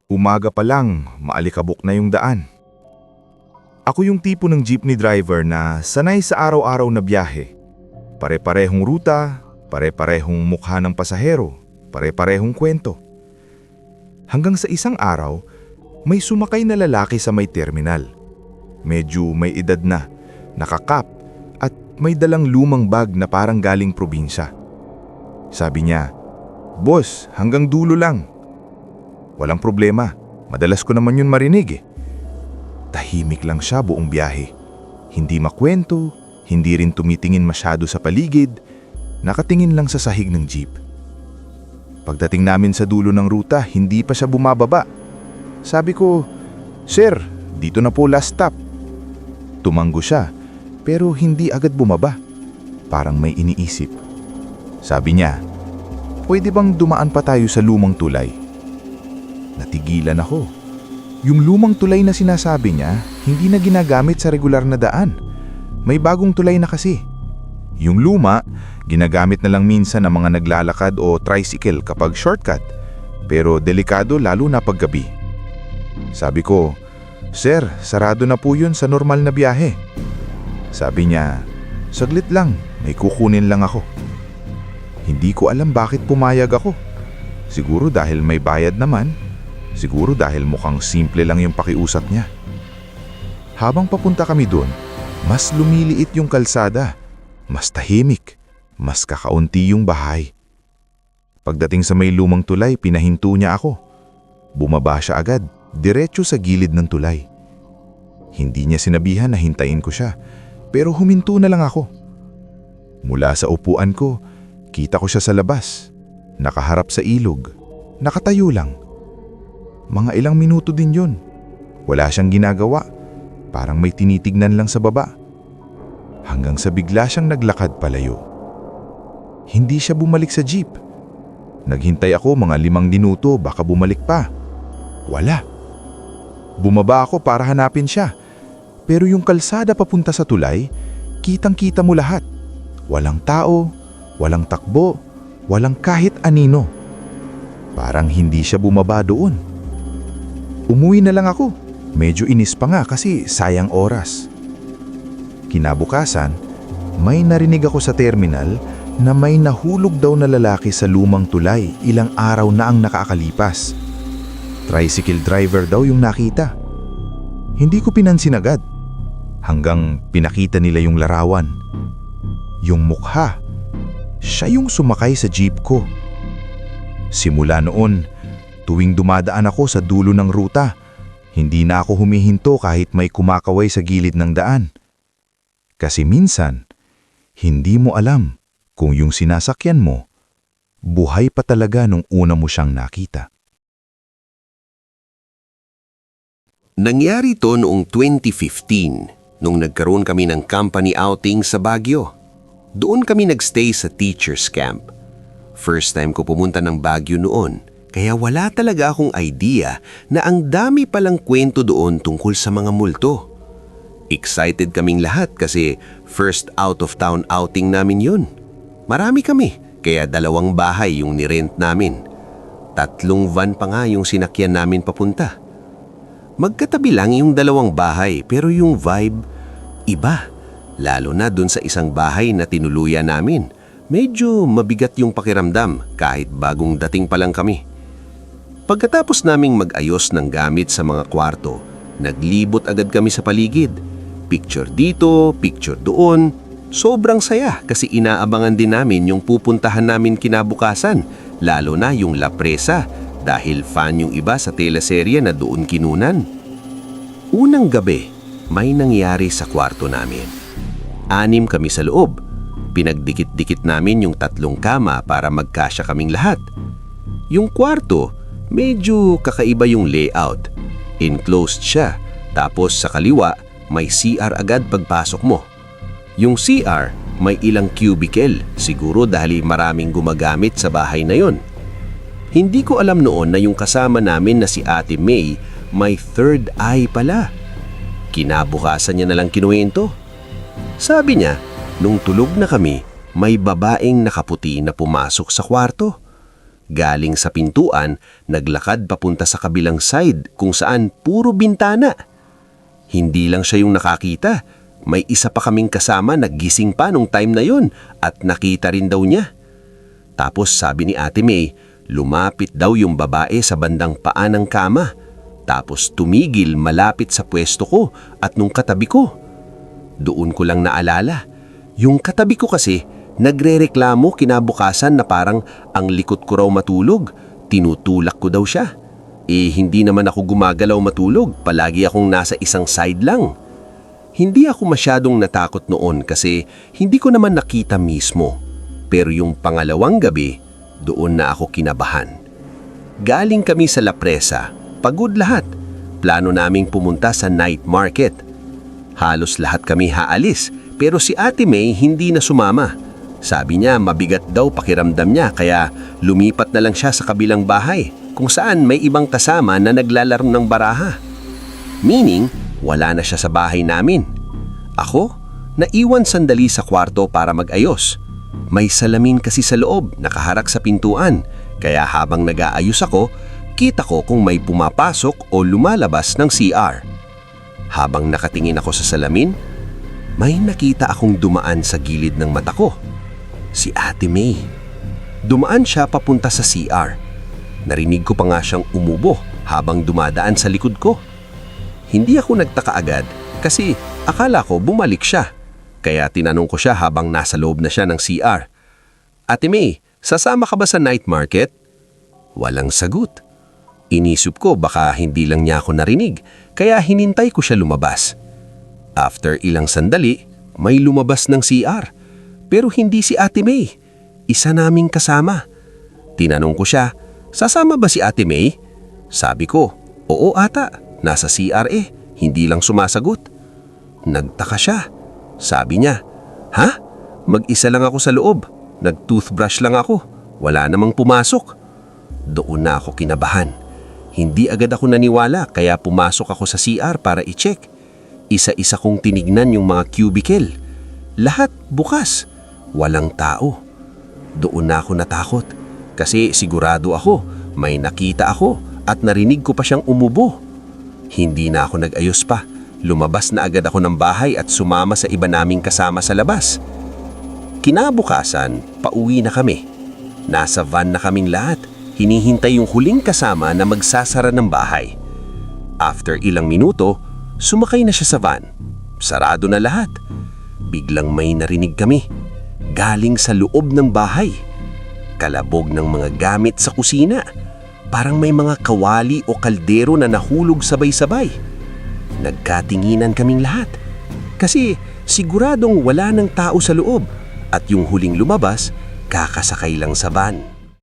Umaga pa lang, maalikabok na yung daan. Ako yung tipo ng jeepney driver na sanay sa araw-araw na biyahe. Pare-parehong ruta, pare-parehong mukha ng pasahero, pare-parehong kwento. Hanggang sa isang araw, may sumakay na lalaki sa may terminal. Medyo may edad na, nakakap at may dalang lumang bag na parang galing probinsya. Sabi niya, "Boss, hanggang dulo lang." Walang problema, madalas ko naman yun marinig eh. Tahimik lang siya buong biyahe. Hindi makwento, hindi rin tumitingin masyado sa paligid, nakatingin lang sa sahig ng jeep. Pagdating namin sa dulo ng ruta, hindi pa siya bumababa. Sabi ko, "Sir, dito na po last stop." Tumanggo siya, pero hindi agad bumaba. Parang may iniisip. Sabi niya, "Pwede bang dumaan pa tayo sa lumang tulay?" Natigilan ako. Yung lumang tulay na sinasabi niya, hindi na ginagamit sa regular na daan. May bagong tulay na kasi. Yung luma, ginagamit na lang minsan ng mga naglalakad o tricycle kapag shortcut. Pero delikado lalo na paggabi. Sabi ko, "Sir, sarado na po yun sa normal na biyahe." Sabi niya, "Saglit lang, may kukunin lang ako." Hindi ko alam bakit pumayag ako. Siguro dahil may bayad naman. Siguro dahil mukhang simple lang yung pakiusap niya. Habang papunta kami doon, mas lumiliit yung kalsada, mas tahimik, mas kakaunti yung bahay. Pagdating sa may lumang tulay, pinahinto niya ako. Bumaba siya agad, diretso sa gilid ng tulay. Hindi niya sinabihan na hintayin ko siya, pero huminto na lang ako. Mula sa upuan ko, kita ko siya sa labas, nakaharap sa ilog, nakatayo lang. Mga ilang minuto din yun. Wala siyang ginagawa. Parang may tinitignan lang sa baba. Hanggang sa bigla siyang naglakad palayo. Hindi siya bumalik sa jeep. Naghintay ako mga 5 minuto, baka bumalik pa. Wala. Bumaba ako para hanapin siya. Pero yung kalsada papunta sa tulay, kitang-kita mo lahat. Walang tao, walang takbo, walang kahit anino. Parang hindi siya bumaba doon. Umuwi na lang ako. Medyo inis pa nga kasi sayang oras. Kinabukasan, may narinig ako sa terminal na may nahulog daw na lalaki sa lumang tulay ilang araw na ang nakakalipas. Tricycle driver daw yung nakita. Hindi ko pinansin agad. Hanggang pinakita nila yung larawan. Yung mukha. Siya yung sumakay sa jeep ko. Simula noon, tuwing dumadaan ako sa dulo ng ruta, hindi na ako humihinto kahit may kumakaway sa gilid ng daan. Kasi minsan, hindi mo alam kung yung sinasakyan mo, buhay pa talaga nung una mo siyang nakita. Nangyari to noong 2015, nung nagkaroon kami ng company outing sa Baguio. Doon kami nagstay sa teacher's camp. First time ko pumunta ng Baguio noon. Kaya wala talaga akong idea na ang dami palang kwento doon tungkol sa mga multo. Excited kaming lahat kasi first out-of-town outing namin yun. Marami kami, kaya 2 bahay yung nirent namin. 3 van pa nga yung sinakyan namin papunta. Magkatabi lang yung 2 bahay pero yung vibe, iba. Lalo na dun sa isang bahay na tinuluyan namin. Medyo mabigat yung pakiramdam kahit bagong dating pa lang kami. Pagkatapos naming mag-ayos ng gamit sa mga kwarto, naglibot agad kami sa paligid. Picture dito, picture doon. Sobrang saya kasi inaabangan din namin yung pupuntahan namin kinabukasan, lalo na yung La Presa dahil fan yung iba sa teleserye na doon kinunan. Unang gabi, may nangyari sa kwarto namin. 6 kami sa loob. Pinagdikit-dikit namin yung 3 kama para magkasya kaming lahat. Yung kwarto, medyo kakaiba yung layout. Enclosed siya, tapos sa kaliwa, may CR agad pagpasok mo. Yung CR, may ilang cubicle, siguro dahil maraming gumagamit sa bahay na yon. Hindi ko alam noon na yung kasama namin na si Ate May, may third eye pala. Kinabukasan niya na lang kinuwento. Sabi niya, nung tulog na kami, may babaeng nakaputi na pumasok sa kwarto. Galing sa pintuan, naglakad papunta sa kabilang side kung saan puro bintana. Hindi lang siya yung nakakita. May isa pa kaming kasama naggising pa nung time na yon at nakita rin daw niya. Tapos sabi ni Ate May, lumapit daw yung babae sa bandang paa ng kama. Tapos tumigil malapit sa pwesto ko at nung katabi ko. Doon ko lang naalala. Yung katabi ko kasi, nagrereklamo kinabukasan na parang ang likod ko raw matulog. Tinutulak ko daw siya. Hindi naman ako gumagalaw matulog. Palagi akong nasa isang side lang. Hindi ako masyadong natakot noon kasi hindi ko naman nakita mismo. Pero yung pangalawang gabi, doon na ako kinabahan. Galing kami sa La Presa. Pagod lahat. Plano naming pumunta sa night market. Halos lahat kami haalis, pero si Ate May hindi na sumama. Sabi niya mabigat daw pakiramdam niya kaya lumipat na lang siya sa kabilang bahay kung saan may ibang kasama na naglalaro ng baraha. Meaning, wala na siya sa bahay namin. Ako, naiwan sandali sa kwarto para mag-ayos. May salamin kasi sa loob, nakaharap sa pintuan, kaya habang nag-aayos ako, kita ko kung may pumapasok o lumalabas ng CR. Habang nakatingin ako sa salamin, may nakita akong dumaan sa gilid ng mata ko. Si Ate May. Dumaan siya papunta sa CR. Narinig ko pa nga siyang umubo habang dumadaan sa likod ko. Hindi ako nagtaka agad kasi akala ko bumalik siya. Kaya tinanong ko siya habang nasa loob na siya ng CR. Ate May, sasama ka ba sa night market? Walang sagot. Inisip ko baka hindi lang niya ako narinig kaya hinintay ko siya lumabas. After ilang sandali, may lumabas ng CR. Pero hindi si Ate May. Isa naming kasama. Tinanong ko siya, sasama ba si Ate May? Sabi ko, oo ata, nasa CR hindi lang sumasagot. Nagtaka siya. Sabi niya, ha? Mag-isa lang ako sa loob. Nag-toothbrush lang ako. Wala namang pumasok. Doon na ako kinabahan. Hindi agad ako naniwala kaya pumasok ako sa CR para i-check. Isa-isa kong tinignan yung mga cubicle. Lahat bukas. Walang tao. Doon na ako natakot. Kasi sigurado ako, may nakita ako at narinig ko pa siyang umubo. Hindi na ako nag-ayos pa. Lumabas na agad ako ng bahay at sumama sa iba naming kasama sa labas. Kinabukasan, pauwi na kami. Nasa van na kaming lahat. Hinihintay yung huling kasama na magsasara ng bahay. After ilang minuto, sumakay na siya sa van. Sarado na lahat. Biglang may narinig kami. Galing sa loob ng bahay. Kalabog ng mga gamit sa kusina. Parang may mga kawali o kaldero na nahulog sabay-sabay. Nagkatinginan kaming lahat. Kasi siguradong wala ng tao sa loob at yung huling lumabas, kakasakay lang sa van.